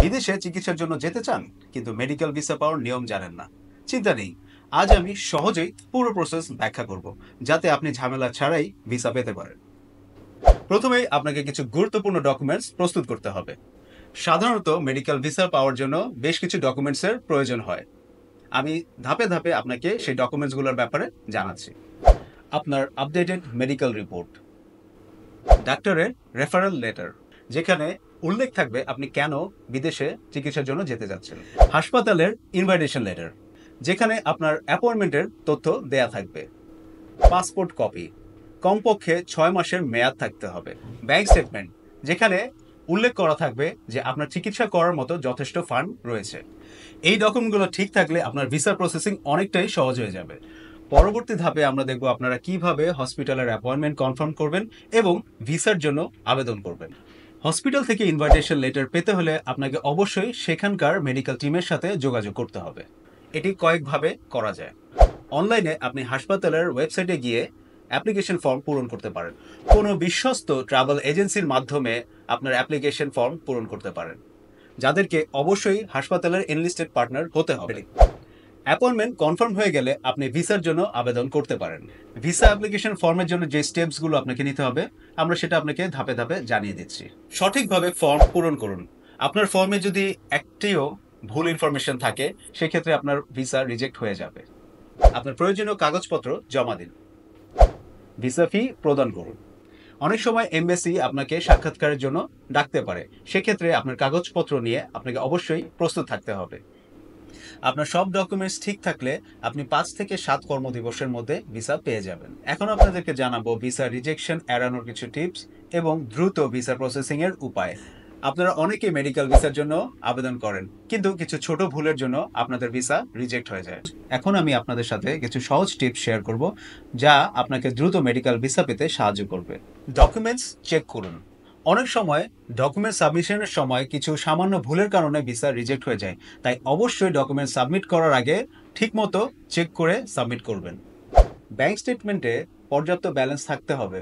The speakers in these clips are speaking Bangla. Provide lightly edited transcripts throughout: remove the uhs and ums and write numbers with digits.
বিদেশে চিকিৎসার জন্য যেতে চান কিন্তু মেডিকেল ভিসা পাওয়ার নিয়ম জানেন না? চিন্তা নেই, আজ আমি সহজেই পুরো প্রসেস ব্যাখ্যা করব, যাতে আপনি ঝামেলা ছাড়াই ভিসা পেতে পারেন। প্রথমেই আপনাকে কিছু গুরুত্বপূর্ণ ডকুমেন্টস প্রস্তুত করতে হবে। সাধারণত মেডিকেল ভিসা পাওয়ার জন্য বেশ কিছু ডকুমেন্টসের প্রয়োজন হয়। আমি ধাপে ধাপে আপনাকে সেই ডকুমেন্টসগুলোর ব্যাপারে জানাচ্ছি। আপনার আপডেটেড মেডিকেল রিপোর্ট, ডাক্তারের রেফারেল লেটার, যেখানে উল্লেখ থাকবে আপনি কেন বিদেশে চিকিৎসার জন্য যেতে যাচ্ছেন। হাসপাতালের ইনভাইটেশন লেটার, যেখানে আপনার অ্যাপয়েন্টমেন্টের তথ্য দেয়া থাকবে। পাসপোর্ট কপি, কমপক্ষে 6 মাসের মেয়াদ থাকতে হবে। ব্যাংক স্টেটমেন্ট, যেখানে উল্লেখ করা থাকবে যে আপনার চিকিৎসা করার মতো যথেষ্ট ফান্ড রয়েছে। এই ডকুমেন্টগুলো ঠিক থাকলে আপনার ভিসা প্রসেসিং অনেকটাই সহজ হয়ে যাবে। পরবর্তী ধাপে আমরা দেখব আপনারা কিভাবে হসপিটালের অ্যাপয়েন্টমেন্ট কনফার্ম করবেন এবং ভিসার জন্য আবেদন করবেন। হসপিটাল থেকে ইনভাইটেশন লেটার পেতে হলে আপনাকে অবশ্যই সেখানকার মেডিকেল টিমের সাথে যোগাযোগ করতে হবে। এটি কয়েকভাবে করা যায়। অনলাইনে আপনি হাসপাতালের ওয়েবসাইটে গিয়ে অ্যাপ্লিকেশন ফর্ম পূরণ করতে পারেন। কোনো বিশ্বস্ত ট্রাভেল এজেন্সির মাধ্যমে আপনার অ্যাপ্লিকেশন ফর্ম পূরণ করতে পারেন, যাদেরকে অবশ্যই হাসপাতালের এনলিস্টেড পার্টনার হতে হবে। অ্যাপয়েন্টমেন্ট কনফার্ম হয়ে গেলে আপনি ভিসার জন্য আবেদন করতে পারেন। ভিসা অ্যাপ্লিকেশন ফর্মের জন্য যে স্টেপসগুলো আপনাকে নিতে হবে, আমরা সেটা আপনাকে ধাপে ধাপে জানিয়ে দিচ্ছি। সঠিকভাবে ফর্ম পূরণ করুন। আপনার ফর্মে যদি একটিও ভুল ইনফরমেশন থাকে, সেক্ষেত্রে আপনার ভিসা রিজেক্ট হয়ে যাবে। আপনার প্রয়োজনীয় কাগজপত্র জমা দিন। ভিসা ফি প্রদান করুন। অনেক সময় এমবেসি আপনাকে সাক্ষাৎকারের জন্য ডাকতে পারে, সেক্ষেত্রে আপনার কাগজপত্র নিয়ে আপনাকে অবশ্যই প্রস্তুত থাকতে হবে। আপনার সব ডকুমেন্টস ঠিক থাকলে আপনি 5 থেকে 7 কর্মদিবসের মধ্যে ভিসা পেয়ে যাবেন। এখন আপনাদেরকে জানাবো ভিসা রিজেকশন এড়ানোর কিছু টিপস এবং দ্রুত ভিসা প্রসেসিং এর উপায়। আপনারা অনেকে মেডিকেল ভিসার জন্য আবেদন করেন, কিন্তু কিছু ছোট ভুলের জন্য আপনাদের ভিসা রিজেক্ট হয়ে যায়। এখন আমি আপনাদের সাথে কিছু সহজ টিপস শেয়ার করব, যা আপনাকে দ্রুত মেডিকেল ভিসা পেতে সাহায্য করবে। ডকুমেন্টস চেক করুন। অনেক সময় ডকুমেন্ট সাবমিশনের সময় কিছু সামান্য ভুলের কারণে ভিসা রিজেক্ট হয়ে যায়, তাই অবশ্যই ডকুমেন্ট সাবমিট করার আগে ঠিকমতো চেক করে সাবমিট করবেন। ব্যাংক স্টেটমেন্টে পর্যাপ্ত ব্যালেন্স থাকতে হবে,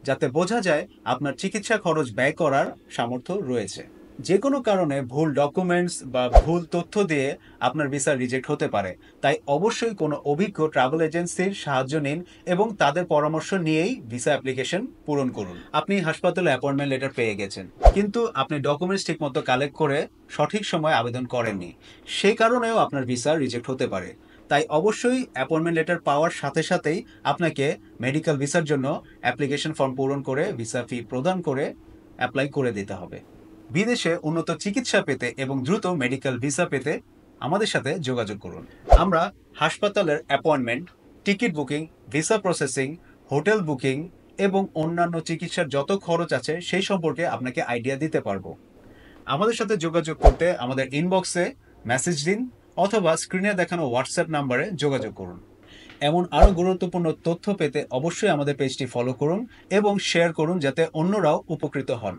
যাতে বোঝা যায় আপনার চিকিৎসা খরচ ব্যয় করার সামর্থ্য রয়েছে। যে কোনো কারণে ভুল ডকুমেন্টস বা ভুল তথ্য দিয়ে আপনার ভিসা রিজেক্ট হতে পারে, তাই অবশ্যই কোনো অভিজ্ঞ ট্রাভেল এজেন্সির সাহায্য নিন এবং তাদের পরামর্শ নিয়েই ভিসা অ্যাপ্লিকেশন পূরণ করুন। আপনি হাসপাতালে অ্যাপয়েন্টমেন্ট লেটার পেয়ে গেছেন, কিন্তু আপনি ডকুমেন্টস ঠিকমতো কালেক্ট করে সঠিক সময় আবেদন করেননি, সেই কারণেও আপনার ভিসা রিজেক্ট হতে পারে। তাই অবশ্যই অ্যাপয়েন্টমেন্ট লেটার পাওয়ার সাথে সাথেই আপনাকে মেডিকেল ভিসার জন্য অ্যাপ্লিকেশন ফর্ম পূরণ করে ভিসা ফি প্রদান করে অ্যাপ্লাই করে দিতে হবে। বিদেশে উন্নত চিকিৎসা পেতে এবং দ্রুত মেডিকেল ভিসা পেতে আমাদের সাথে যোগাযোগ করুন। আমরা হাসপাতালের appointment, ticket booking, visa processing, hotel booking এবং অন্যান্য চিকিৎসার যত খরচ আছে সেই সম্পর্কে আপনাকে আইডিয়া দিতে পারবো। আমাদের সাথে যোগাযোগ করতে আমাদের ইনবক্সে মেসেজ দিন অথবা স্ক্রিনে দেখানো হোয়াটসঅ্যাপ নাম্বারে যোগাযোগ করুন। এমন আরও গুরুত্বপূর্ণ তথ্য পেতে অবশ্যই আমাদের পেজটি ফলো করুন এবং শেয়ার করুন, যাতে অন্যরাও উপকৃত হন।